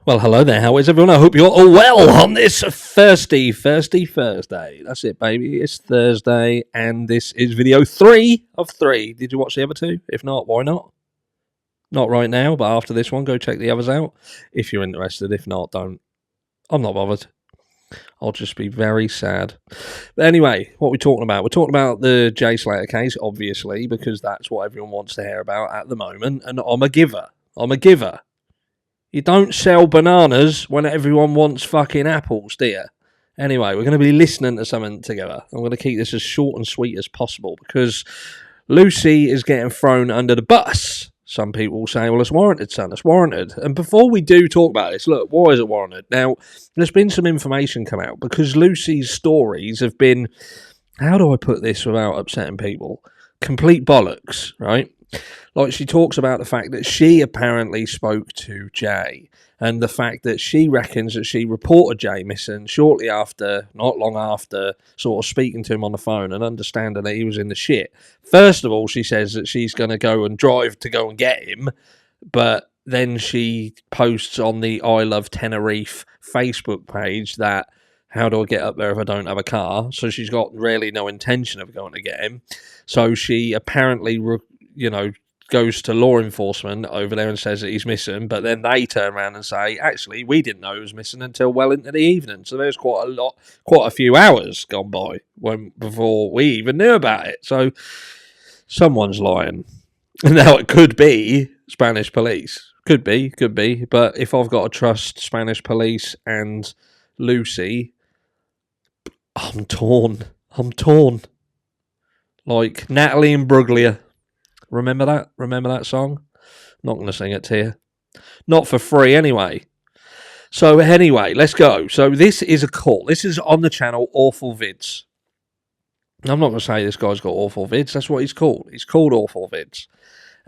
Well, hello there. How is everyone? I hope you're all well on this Thursday. That's it, baby. It's Thursday, and this is video 3 of 3. Did you watch the other 2? If not, why not? Not right now, but after this one, go check the others out if you're interested. If not, don't. I'm not bothered. I'll just be very sad. But anyway, what are we talking about? We're talking about the Jay Slater case, obviously, because that's what everyone wants to hear about at the moment, and I'm a giver. You don't sell bananas when everyone wants fucking apples, do you? Anyway, we're going to be listening to something together. I'm going to keep this as short and sweet as possible because Lucy is getting thrown under the bus. Some people say, well, it's warranted, son. It's warranted. And before we do talk about this, look, why is it warranted? Now, there's been some information come out because Lucy's stories have been, how do I put this without upsetting people? Complete bollocks, right? Like, she talks about the fact that she apparently spoke to Jay and the fact that she reckons that she reported Jay missing shortly after, not long after, sort of speaking to him on the phone and understanding that he was in the shit. First of all, she says that she's going to go and drive to go and get him, but then she posts on the I Love Tenerife Facebook page that, how do I get up there if I don't have a car? So she's got really no intention of going to get him. So she apparently goes to law enforcement over there and says that he's missing, but then they turn around and say, actually, we didn't know he was missing until well into the evening. So there's quite a few hours gone by before we even knew about it. So someone's lying. Now, it could be Spanish police. Could be. But if I've got to trust Spanish police and Lucy, I'm torn. Like Natalie and Bruglia. Remember that song? Not going to sing it to you. Not for free anyway. So anyway, let's go. So this is a call. This is on the channel Awful Vids. I'm not going to say this guy's got Awful Vids. That's what he's called. He's called Awful Vids.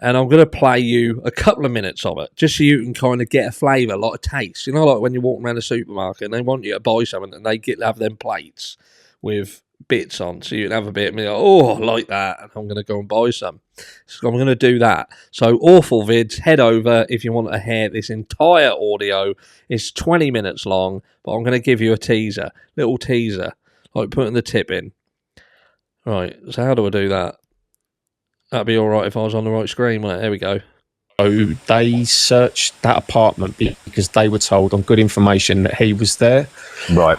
And I'm going to play you a couple of minutes of it, just so you can kind of get a flavour, like a taste. You know, like when you're walking around a supermarket and they want you to buy something and they have them plates with bits on, so you can have a bit and be like, oh, I like that, and I'm going to go and buy some. So I'm going to do that. So Awful Vids, head over if you want to hear this entire audio. It's 20 minutes long, but I'm going to give you a little teaser, like putting the tip in. Right, so how do I do that? That'd be all right if I was on the right screen. Right, there we go. So they searched that apartment because they were told on good information that he was there. Right.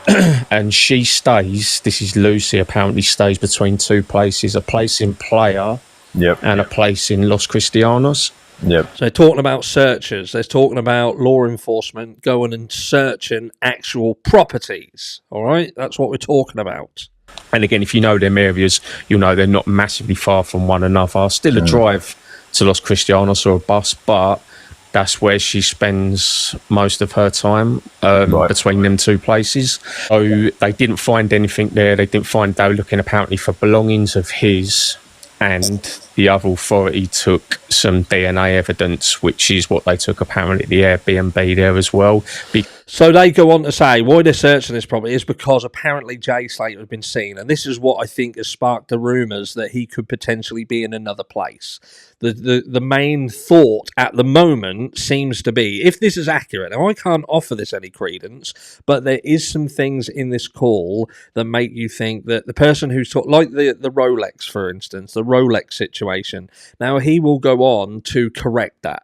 And she stays, this is Lucy, apparently stays between two places, a place in Playa and a place in Los Cristianos. Yep. So they're talking about searchers. They're talking about law enforcement going and searching actual properties. All right? That's what we're talking about. And again, if you know them areas, you'll know they're not massively far from one another. Still a drive to Los Cristianos or a bus, but that's where she spends most of her time between them two places. So they didn't find anything there. They were looking apparently for belongings of his, and the other authority took some DNA evidence, which is what they took apparently at the Airbnb there as well. So they go on to say why they're searching this property is because apparently Jay Slater has been seen, and this is what I think has sparked the rumours that he could potentially be in another place. The main thought at the moment seems to be, if this is accurate, now I can't offer this any credence, but there is some things in this call that make you think that the person who's like the Rolex, for instance, the Rolex situation, now he will go on to correct that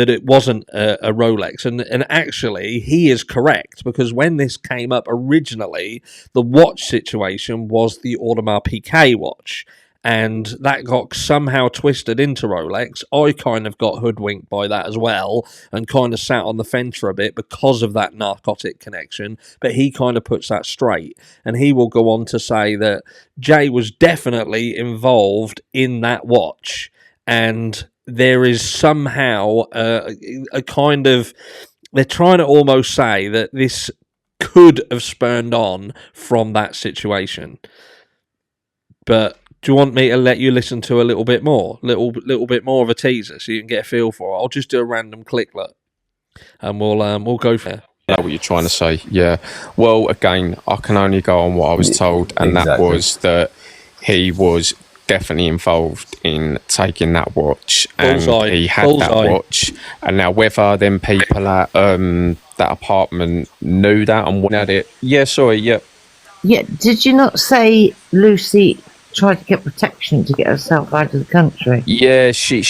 it wasn't a Rolex, and actually he is correct, because when this came up originally, the watch situation was the Audemars Piguet watch, and that got somehow twisted into Rolex. I kind of got hoodwinked by that as well, and kind of sat on the fence for a bit because of that narcotic connection, but he kind of puts that straight, and he will go on to say that Jay was definitely involved in that watch, and there is somehow a kind of, they're trying to almost say that this could have spurned on from that situation. But do you want me to let you listen to a little bit more? Little bit more of a teaser so you can get a feel for it. I'll just do a random click, look, and we'll go from there. I know what you're trying to say, yeah. Well, again, I can only go on what I was told, and that was that he was definitely involved in taking that watch, and Bullseye. he had Bullseye. that watch. And now whether them people at that apartment knew that and wanted it, yeah, sorry, yeah. Yeah, did you not say Lucy tried to get protection to get herself out of the country? Yeah, she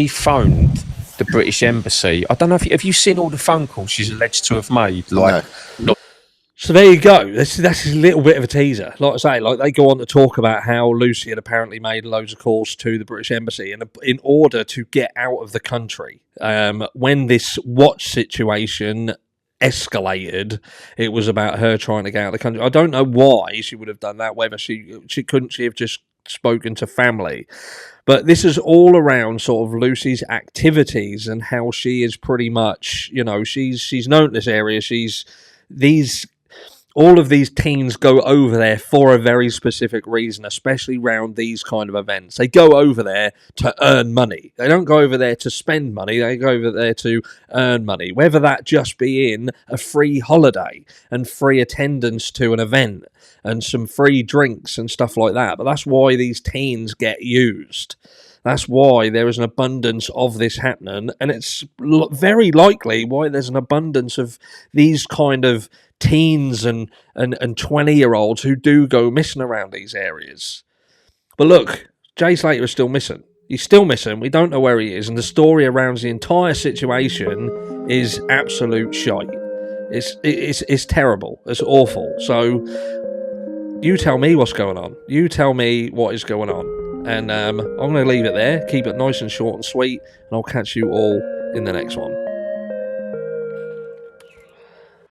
phoned the British Embassy. I don't know if have you seen all the phone calls she's alleged to have made? Like, No. So there you go. That's a little bit of a teaser. Like I say, like they go on to talk about how Lucy had apparently made loads of calls to the British Embassy in order to get out of the country. When this watch situation escalated, it was about her trying to get out of the country. I don't know why she would have done that. Whether she have just spoken to family. But this is all around sort of Lucy's activities and how she is pretty much, she's known in this area. All of these teens go over there for a very specific reason, especially around these kind of events. They go over there to earn money. They don't go over there to spend money. They go over there to earn money, whether that just be in a free holiday and free attendance to an event and some free drinks and stuff like that. But that's why these teens get used. That's why there is an abundance of this happening, and it's very likely why there's an abundance of these kind of teens and 20-year-olds who do go missing around these areas. But look, Jay Slater is still missing. He's still missing. We don't know where he is, and the story around the entire situation is absolute shite. It's terrible. It's awful. So you tell me what's going on. You tell me what is going on. And I'm going to leave it there. Keep it nice and short and sweet. And I'll catch you all in the next one.